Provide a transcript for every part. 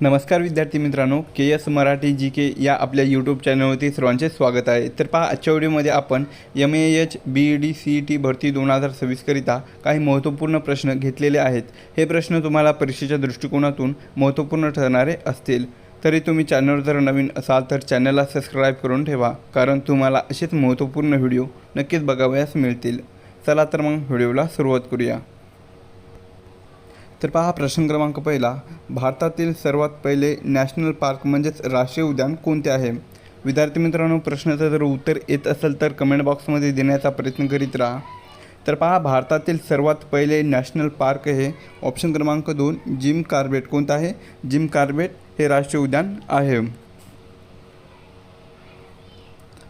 नमस्कार विद्यार्थी मित्रांनो, KS मराठी GK या आपल्या यूट्यूब चॅनलवरती सर्वांचे स्वागत आहे। तर पहा, आजच्या व्हिडिओमध्ये आपण MAH BED CET भरती 2026 करिता काही महत्त्वपूर्ण प्रश्न घेतलेले आहेत। हे प्रश्न तुम्हाला परीक्षेच्या दृष्टिकोनातून महत्त्वपूर्ण ठरणारे असतील। तरी तुम्ही चॅनलवर जर नवीन असाल तर चॅनलला सबस्क्राईब करून ठेवा, कारण तुम्हाला असेच महत्त्वपूर्ण व्हिडिओ नक्कीच बघावयास मिळतील। चला तर मग व्हिडिओला सुरुवात करूया। तर पहा, प्रश्न क्रमांक पहिला, भारतातील सर्वात पहिले नॅशनल पार्क म्हणजेच राष्ट्रीय उद्यान कोणते आहे? विद्यार्थी मित्रांनो, प्रश्नाचं जर उत्तर येत असेल तर कमेंट बॉक्समध्ये देण्याचा प्रयत्न करीत राहा। तर पहा, भारतातील सर्वात पहिले नॅशनल पार्क हे ऑप्शन क्रमांक 2 जिम कॉर्बेट कोणतं आहे? जिम कॉर्बेट हे राष्ट्रीय उद्यान आहे।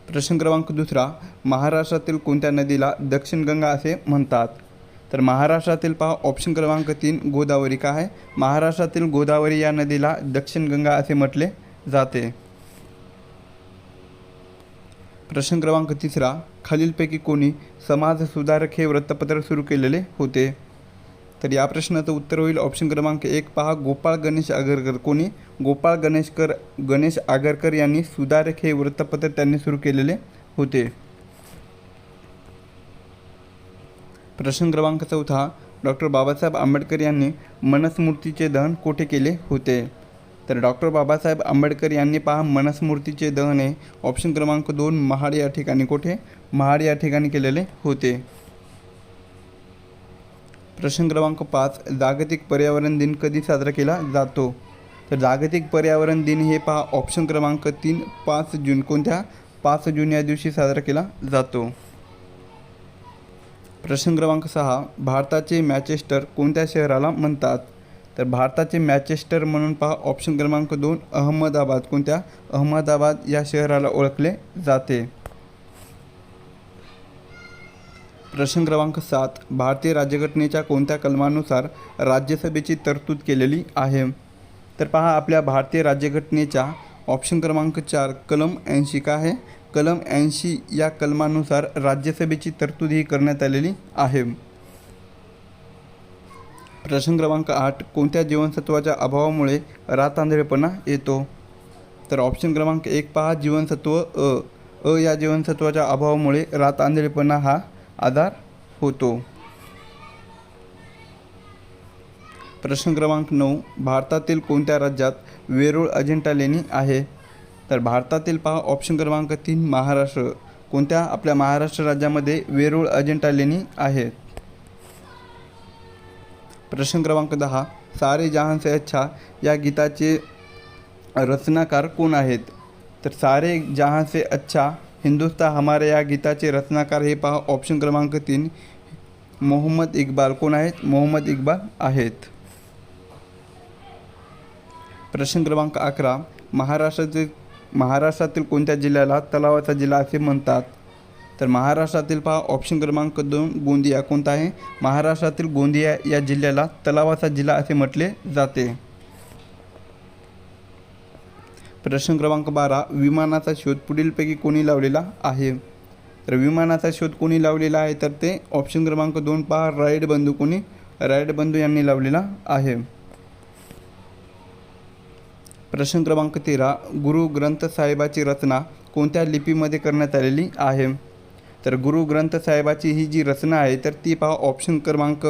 प्रश्न क्रमांक दुसरा, महाराष्ट्रातील कोणत्या नदीला दक्षिण गंगा असे म्हणतात? तर महाराष्ट्रातील पहा ऑप्शन क्रमांक 3 गोदावरी का आहे? महाराष्ट्रातील गोदावरी या नदीला दक्षिण गंगा असे म्हटले जाते। प्रश्न क्रमांक तिसरा, खालीलपैकी कोणी समाज सुधारक हे वृत्तपत्र सुरू केलेले होते? तर या प्रश्नाचं उत्तर होईल ऑप्शन क्रमांक 1 पहा, गोपाळ गणेश आगरकर। कोणी? गोपाळ गणेश आगरकर यांनी सुधारक हे वृत्तपत्र त्यांनी सुरू केलेले होते। प्रश्न क्रमांक चौथा, डॉक्टर बाबासाहेब आंबेडकर यांनी मनुस्मृतीचे दहन कोठे केले होते? तर डॉक्टर बाबासाहेब आंबेडकर यांनी पहा मनुस्मृतीचे दहन हे ऑप्शन क्रमांक 2 महाड या ठिकाणी, कोठे? महाड या ठिकाणी केलेले होते। प्रश्न क्रमांक 5, जागतिक पर्यावरण दिन कधी साजरा केला जातो? तर जागतिक पर्यावरण दिन हे पहा ऑप्शन क्रमांक 3 5 जून, कोणत्या? 5 जून या दिवशी साजरा केला जातो। प्रश्न क्रमांक 6, भारताचे मँचेस्टर कोणत्या शहराला म्हणतात? तर भारताचे मँचेस्टर म्हणून पहा ऑप्शन क्रमांक 2 अहमदाबाद, कोणत्या? अहमदाबाद या शहराला ओळखले जाते। प्रश्न क्रमांक 7, भारतीय राज्यघटनेच्या कोणत्या कलमानुसार राज्यसभेची तरतूद केलेली आहे? तर पहा, आपल्या भारतीय राज्यघटनेच्या ऑप्शन क्रमांक 4 कलम 80 का आहे? कलम 80 या कलमानुसार राज्यसभेची तरतूद ही करण्यात आलेली आहे। प्रश्न क्रमांक 8, कोणत्या जीवनसत्वाच्या अभावामुळे रातआंधळेपणा येतो? तर ऑप्शन क्रमांक 1 पहा जीवनसत्व अ या जीवनसत्वाच्या अभावामुळे रातआंधळेपणा हा आजार होतो। प्रश्न क्रमांक 9, भारतातील कोणत्या राज्यात वेरूळ अजिंठा लेणी आहे? तर भारतातील पहा ऑप्शन क्रमांक 3 महाराष्ट्र, कोणत्या? आपल्या महाराष्ट्र राज्यामध्ये वेरूळ अजिंठा लेणी आहेत। प्रश्न क्रमांक 10, सारे जहां से अच्छा या गीताचे रचनाकार कोण आहेत? तर सारे जहां से अच्छा हिंदुस्तान हमारे या गीताचे रचनाकार हे पहा ऑप्शन क्रमांक 3 मोहम्मद इक्बाल, कोण आहेत? मोहम्मद इक्बाल आहेत। प्रश्न क्रमांक 11, महाराष्ट्रातील कोणत्या जिल्ह्याला तलावाचा जिल्हा असे म्हणतात? तर महाराष्ट्रातील पहा ऑप्शन क्रमांक 2 गोंदिया, कोणता आहे? महाराष्ट्रातील गोंदिया या जिल्ह्याला तलावाचा जिल्हा असे म्हटले जाते। प्रश्न क्रमांक 12, विमानाचा शोध पुढीलपैकी कोणी लावलेला आहे? तर विमानाचा शोध कोणी लावलेला आहे? तर ते ऑप्शन क्रमांक 2 पहा राईट बंधू, कोणी? राईट बंधू यांनी लावलेला आहे। प्रश्न क्रमांक 13, गुरु ग्रंथ साहिबाची रचना कोणत्या लिपीमध्ये करण्यात आलेली आहे? तर गुरु ग्रंथ साहिबाची ही जी रचना आहे तर ती पहा ऑप्शन क्रमांक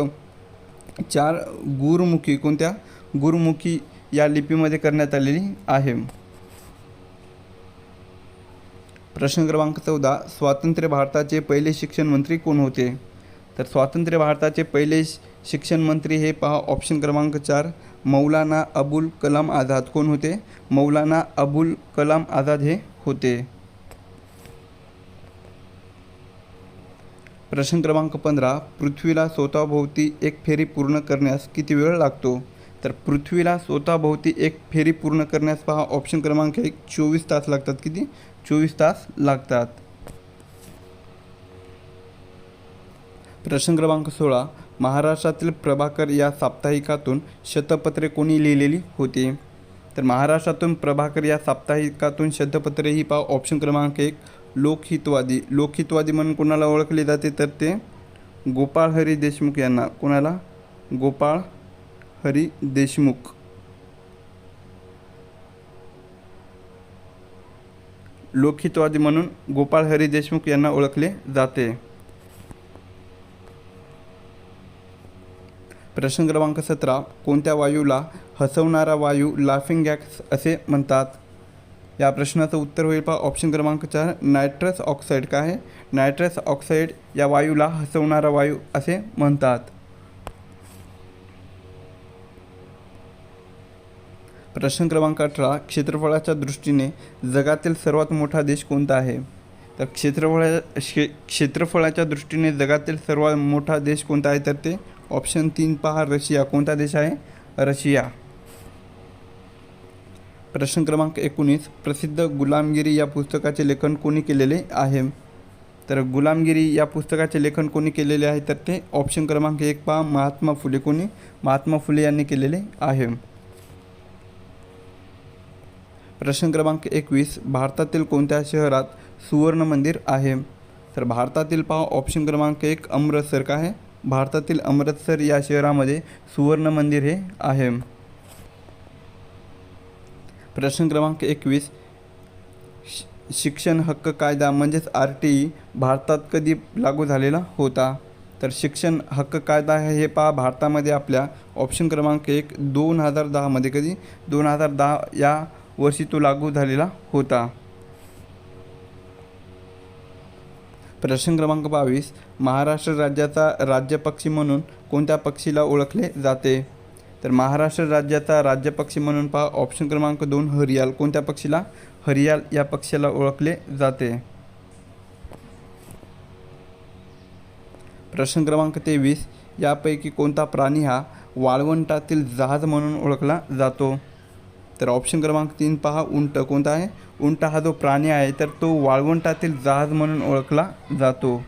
4 गुरुमुखी, कोणत्या? गुरुमुखी या लिपीमध्ये करण्यात आलेली आहे। प्रश्न क्रमांक 14, स्वातंत्र्य भारताचे पहिले शिक्षण मंत्री कोण होते? तर स्वातंत्र्य भारताचे पहिले शिक्षण मंत्री हे पहा ऑप्शन क्रमांक 4 मौलाना अबुल कलाम आझाद, कोण होते? मौलाना अबुल कलाम आझाद हे होते। प्रश्न क्रमांक 15, पृथ्वीला स्वतःभोवती एक फेरी पूर्ण करण्यास किती वेळ लागतो? तर पृथ्वीला स्वतःभोवती एक फेरी पूर्ण करण्यास पहा ऑप्शन क्रमांक 1 24 तास लागतात। किती? 24 तास लागतात। प्रश्न क्रमांक 16, महाराष्ट्रातील प्रभाकर या साप्ताहिकातून शतपत्रे कोणी लिहिलेली होती? तर महाराष्ट्रातून प्रभाकर या साप्ताहिकातून शतपत्रे ही पहा ऑप्शन क्रमांक 1 लोकहितवादी म्हणून कोणाला ओळखले जाते? तर ते गोपाळ हरी देशमुख यांना। कोणाला? गोपाळ हरी देशमुख। लोकहितवादी म्हणून गोपाळ हरी देशमुख यांना ओळखले जाते? प्रश्न क्रमांक 17. कोणत्या वायूला हसवणारा वायू लाफिंग गॅस असे म्हणतात? या प्रश्नाचं उत्तर होईल पहा ऑप्शन क्रमांक 4 नायट्रस ऑक्साईड. काय आहे? नायट्रस ऑक्साईड या वायूला हसवणारा वायू असे म्हणतात. प्रश्न क्रमांक 18. क्षेत्रफळाच्या दृष्टीने जगातील सर्वात मोठा देश कोणता आहे? तर क्षेत्रफळाच्या दृष्टीने जगातील सर्वात मोठा देश कोणता आहे? तर ते ऑप्शन 3 पहा रशिया. कोणता देश आहे? रशिया. प्रश्न क्रमांक 19. प्रसिद्ध गुलामगिरी या पुस्तकाचे लेखन कोणी केलेले आहे? तर गुलामगिरी या पुस्तकाचे लेखन कोणी केलेले आहे? तर ते ऑप्शन क्रमांक 1 पहा महात्मा फुले. कोणी? महात्मा फुले यांनी केलेले आहे. प्रश्न क्रमांक 21. भारतातील कोणत्या शहरात सुवर्ण मंदिर आहे? तर भारतातील पहा ऑप्शन क्रमांक 1 अमृतसर. काय आहे? भारतातील अमृतसर या शहरामध्ये सुवर्ण मंदिर हे आहे. प्रश्न क्रमांक 21. शिक्षण हक्क कायदा म्हणजेच RTE भारतात कधी लागू झालेला होता? तर शिक्षण हक्क कायदा हे पहा भारतामध्ये आपल्या ऑप्शन क्रमांक 1 2010 मध्ये. कधी? 2010 या वर्षी तो लागू झालेला होता. प्रश्न क्रमांक 22. महाराष्ट्र राज्याचा राज्यपक्षी म्हणून कोणत्या पक्षीला ओळखले जाते? तर महाराष्ट्र राज्याचा राज्यपक्षी म्हणून पहा ऑप्शन क्रमांक 2 हरियाल. कोणत्या पक्षीला? हरियाल या पक्षाला ओळखले जाते. प्रश्न क्रमांक 23. यापैकी कोणता प्राणी हा वाळवंटातील जहाज म्हणून ओळखला जातो? तर ऑप्शन क्रमांक 3 पहा उंट. कोणता आहे? उंट हा जो प्राणी आहे तर तो वाळवंटातील जहाज म्हणून ओळखला जातो.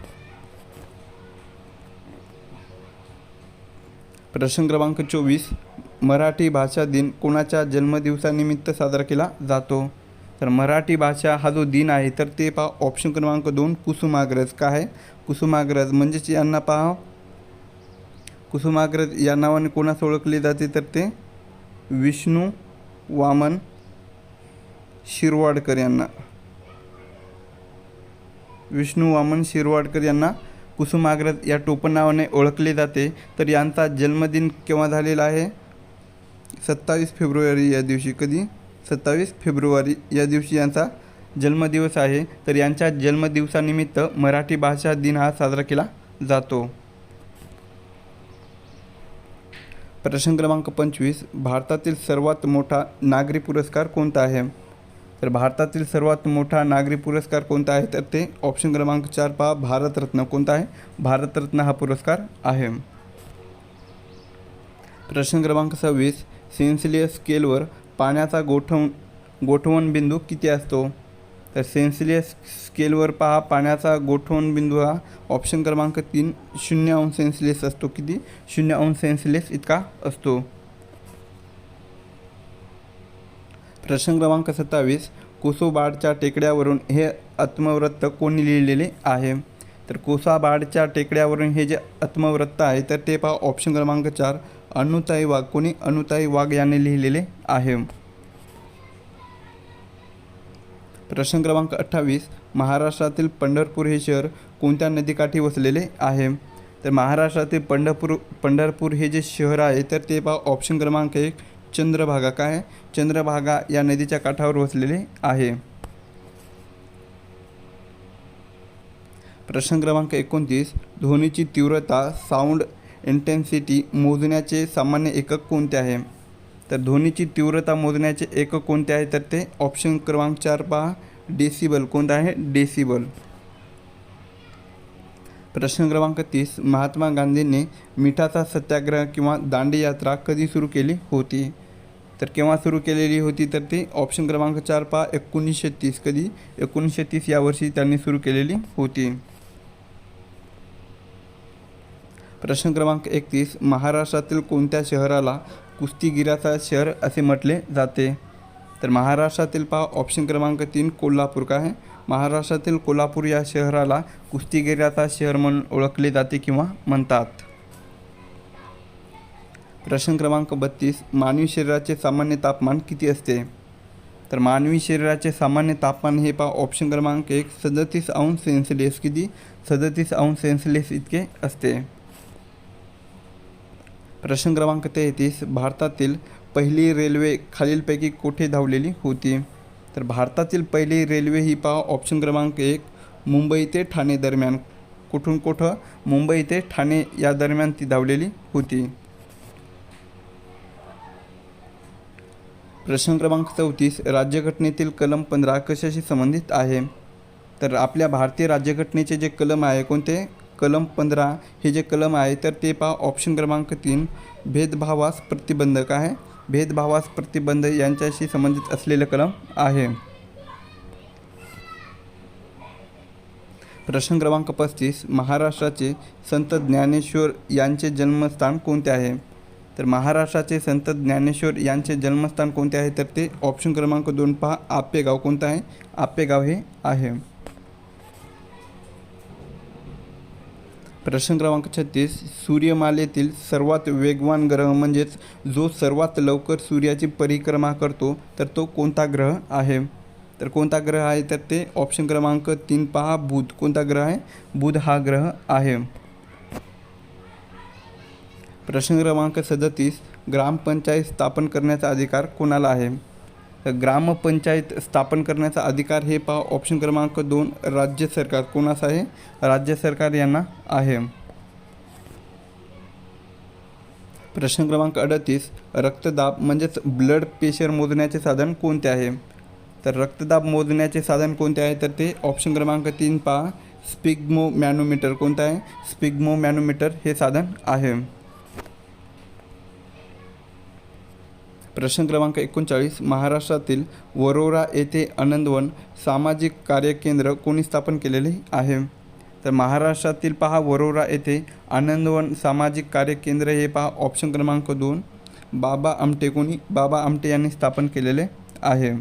प्रश्न क्रमांक 24. मराठी भाषा दिन कोणाच्या जन्मदिवसानिमित्त साजरा केला जातो? तर मराठी भाषा हा जो दिन आहे तर ते पहा ऑप्शन क्रमांक 2 कुसुमाग्रज. काय आहे? कुसुमाग्रज म्हणजेच यांना पहा कुसुमाग्रज या नावाने कोणास ओळखले जाते? तर ते विष्णू वामन शिरवाडकर यांना. विष्णू वामन शिरवाडकर यांना कुसुमाग्रज या टोपण नावाने ओळखले जाते. तर यांचा जन्मदिन केव्हा झालेला आहे? 27 फेब्रुवारी या दिवशी. कधी? 27 फेब्रुवारी या दिवशी यांचा जन्मदिवस आहे. तर यांच्या जन्मदिवसानिमित्त मराठी भाषा दिन हा साजरा केला जातो. प्रश्न क्रमांक 25. भारतातील सर्वात मोठा नागरी पुरस्कार कोणता आहे? तर भारतातील सर्वात मोठा नागरी पुरस्कार कोणता आहे? तर ते ऑप्शन क्रमांक 4 पहा भारतरत्न. कोणता आहे? भारतरत्न हा पुरस्कार आहे. प्रश्न क्रमांक 26. सेल्सियस स्केलवर पाण्याचा गोठवण बिंदू किती असतो? तर सेल्सियस स्केलवर पहा पाण्याचा गोठवण बिंदू हा ऑप्शन क्रमांक 3 0°C असतो. किती? 0°C इतका असतो. प्रश्न क्रमांक 27. कोसोबाडच्या टेकड्यावरून हे आत्मवृत्त कोणी लिहिलेले आहे? तर कोसाबाडच्या टेकड्यावरून हे जे आत्मवृत्त आहे तर ते पहा ऑप्शन क्रमांक 4 अनुताई वाघ. कोणी? अनुताई वाघ यांनी लिहिलेले आहे. प्रश्न क्रमांक 28. महाराष्ट्रातील पंढरपूर हे शहर कोणत्या नदीकाठी वसलेले आहे? तर महाराष्ट्रातील पंढरपूर हे जे शहर आहे तर ते पहा ऑप्शन क्रमांक 1 चंद्रभागा. काय आहे? चंद्रभागा या नदीच्या काठावर वसलेले आहे. प्रश्न क्रमांक 29. ध्वनीची तीव्रता साऊंड इंटेन्सिटी मोजण्याचे सामान्य एकक कोणते आहे? तर ध्वनीची तीव्रता मोजण्याचे एकक कोणते आहे? तर ते ऑप्शन क्रमांक 4 पहा डेसिबल. कोणता आहे? डेसिबल. प्रश्न क्रमांक 30. महात्मा गांधींनी मिठाचा सत्याग्रह किंवा दांडी यात्रा कधी सुरू केली होती? तर केव्हा सुरू केलेली होती? तर ते ऑप्शन क्रमांक 4 पहा 1930. कधी? 1930 या वर्षी त्यांनी सुरू केलेली होती. प्रश्न क्रमांक 31. महाराष्ट्रातील कोणत्या शहराला कुस्तीगिराचा शहर असे म्हटले जाते? तर महाराष्ट्रातील पहा ऑप्शन क्रमांक 3 कोल्हापूर. काय आहे? महाराष्ट्रातील कोल्हापूर या शहराला कुस्तीगिराचा शहर म्हणून ओळखले जाते किंवा म्हणतात. प्रश्न क्रमांक 32. मानवी शरीराचे सामान्य तापमान किती असते? तर मानवी शरीराचे सामान्य तापमान हे पहा ऑप्शन क्रमांक 1 37 अंश सेल्सिअस. किती? 37 अंश सेल्सिअस इतके असते. प्रश्न क्रमांक 33 भारतातील पहिली रेल्वे खालीलपैकी कुठे धावलेली होती? तर भारतातील पहिली रेल्वे ही पहा ऑप्शन क्रमांक 1 मुंबई ते ठाणे दरम्यान. कुठून कुठं? मुंबई ते ठाणे या दरम्यान ती धावलेली होती. प्रश्न क्रमांक 34 राज्यघटनेतील कलम 15 कशाशी संबंधित आहे? तर आपल्या भारतीय राज्यघटनेचे जे कलम आहे कोणते? कलम 15 हे जे कलम आहे तर ते पहा ऑप्शन क्रमांक 3 भेदभावास प्रतिबंध. काय आहे? भेदभावास प्रतिबंध यांच्याशी संबंधित असलेलं कलम आहे. प्रश्न क्रमांक 35 महाराष्ट्राचे संत ज्ञानेश्वर यांचे जन्मस्थान कोणते आहे? तर महाराष्ट्राचे संत ज्ञानेश्वर यांचे जन्मस्थान कोणते आहे? तर ते ऑप्शन क्रमांक 2 पहा आपेगाव. कोणतं आहे? आपेगाव हे आहे. प्रश्न क्रमांक 36 सूर्यमालेतील सर्वात वेगवान ग्रह म्हणजेच जो सर्वात लवकर सूर्याची परिक्रमा करतो तर तो कोणता ग्रह आहे? तर कोणता ग्रह आहे? तर ते ऑप्शन क्रमांक 3 पहा बुध. कोणता ग्रह आहे? बुध हा ग्रह आहे. प्रश्न क्रमांक 37 ग्रामपंचायत स्थापन करण्याचा अधिकार कोणाला आहे? तर ग्रामपंचायत स्थापन करण्याचा अधिकार हे पहा ऑप्शन क्रमांक 2 राज्य सरकार. कोणास आहे? राज्य सरकार यांना आहे. प्रश्न क्रमांक 38 रक्तदाब म्हणजेच ब्लड प्रेशर मोजण्याचे साधन कोणते आहे? तर रक्तदाब मोजण्याचे साधन कोणते आहे? तर ते ऑप्शन क्रमांक 3 पहा स्पिग्मो मॅनोमीटर. कोणतं आहे? स्पिग्मो मॅनोमीटर हे साधन आहे. प्रश्न क्रमांक 39 महाराष्ट्रातील वरोरा येथे आनंदवन सामाजिक कार्य केंद्र कोणी स्थापन केलेले आहे? तर महाराष्ट्रातील पहा वरोरा येथे आनंदवन सामाजिक कार्य केंद्र हे पहा ऑप्शन क्रमांक 2 बाबा आमटे. कोणी? बाबा आमटे यांनी स्थापन केलेले आहे.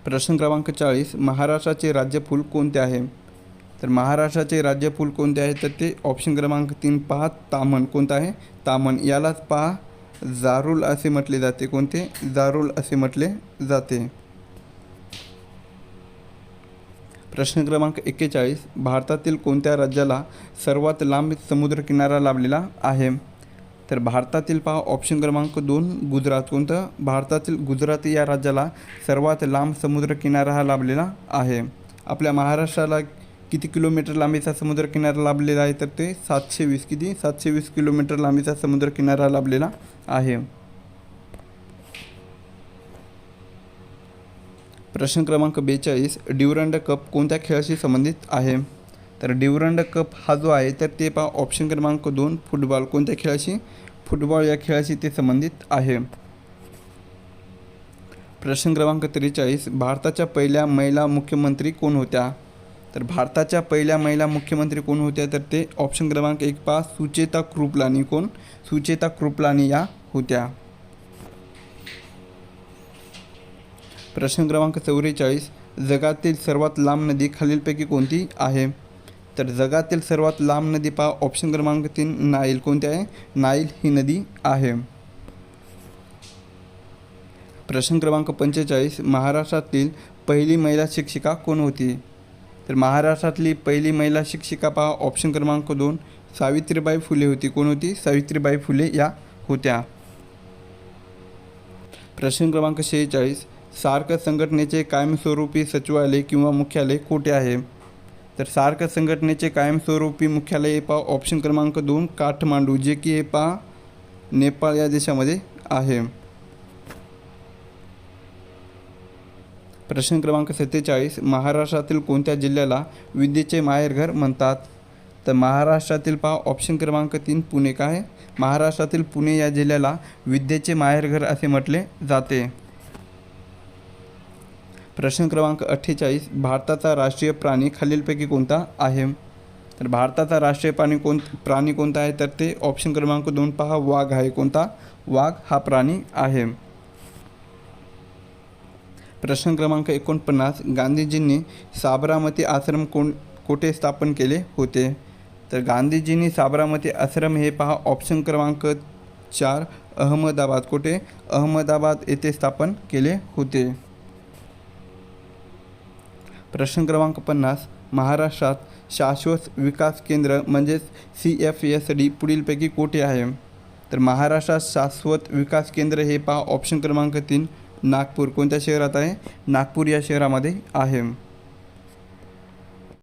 प्रश्न क्रमांक 40 महाराष्ट्राचे राज्यफूल कोणते आहे? तर महाराष्ट्राचे राज्यफूल कोणते आहे? तर ते ऑप्शन क्रमांक 3 पहा तामण. कोणतं आहे? तामण. यालाच पहा जारूल असे म्हटले जाते. कोणते? जारूल असे म्हटले जाते. प्रश्न क्रमांक 41 भारतातील कोणत्या राज्याला सर्वात लांब समुद्रकिनारा लाभलेला आहे? तर भारतातील पहा ऑप्शन क्रमांक 2 गुजरात. कोणतं? भारतातील गुजरात या राज्याला सर्वात लांब समुद्रकिनारा हा लाभलेला आहे. आपल्या महाराष्ट्राला किती किलोमीटर लांबीचा समुद्रकिनारा लाभलेला आहे? तर ते 720. किती? 720 किलोमीटर लांबीचा समुद्रकिनारा लाभलेला आहे. प्रश्न क्रमांक 42 ड्युरंड कप कोणत्या खेळाशी संबंधित आहे? तर ड्युरंड कप हा जो आहे तर ते पहा ऑप्शन क्रमांक 2 फुटबॉल. कोणत्या खेळाशी? फुटबॉल या खेळाशी ते संबंधित आहे. प्रश्न क्रमांक 43 भारताच्या पहिल्या महिला मुख्यमंत्री कोण होत्या? तर भारताच्या पहिल्या महिला मुख्यमंत्री कोण होत्या? तर ते ऑप्शन क्रमांक 1 पहा सुचेता कृपलानी. कोण? सुचेता कृपलानी या होत्या. प्रश्न क्रमांक 44 जगातील सर्वात लांब नदी खालीलपैकी कोणती आहे? तर जगातील सर्वात लांब नदी पहा ऑप्शन क्रमांक 3 नाईल. कोणती आहे? नाईल ही नदी आहे. प्रश्न क्रमांक 45 महाराष्ट्रातील पहिली महिला शिक्षिका कोण होती? तर महाराष्ट्रातली पहिली महिला शिक्षिका पहा ऑप्शन क्रमांक 2 सावित्रीबाई फुले होती. कोण होती? सावित्रीबाई फुले या होत्या. प्रश्न क्रमांक 46 सार्क संघटनेचे कायमस्वरूपी सचिवालय किंवा मुख्यालय कुठे आहे? तर सार्क संघटनेचे कायमस्वरूपी मुख्यालय पहा ऑप्शन क्रमांक 2 काठमांडू. जे की हे पहा नेपाळ या देशामध्ये आहे. प्रश्न क्रमांक 47 महाराष्ट्रातील कोणत्या जिल्ह्याला विद्येचे माहेरघर म्हणतात? तर महाराष्ट्रातील पहा ऑप्शन क्रमांक 3 पुणे. काय? महाराष्ट्रातील पुणे या जिल्ह्याला विद्येचे माहेरघर असे म्हटले जाते. प्रश्न क्रमांक 48 भारताचा राष्ट्रीय प्राणी खालीलपैकी कोणता आहे? तर भारताचा राष्ट्रीय प्राणी कोणता आहे? तर ते ऑप्शन क्रमांक 2 पहा वाघ आहे. कोणता? वाघ हा प्राणी आहे. प्रश्न क्रमांक 49 गांधीजींनी साबरमती आश्रम कोठे स्थापन केले होते? तर गांधीजींनी साबरमती आश्रम हे पहा ऑप्शन क्रमांक 4 अहमदाबाद. कुठे? अहमदाबाद येथे स्थापन केले होते. प्रश्न क्रमांक 50. महाराष्ट्रात शाश्वत विकास केंद्र म्हणजेच CFSD पुढीलपैकी कोठे आहे? तर महाराष्ट्रात शाश्वत विकास केंद्र हे पहा ऑप्शन क्रमांक 3 नागपूर. कोणत्या शहरात आहे? नागपूर या शहरामध्ये आहे.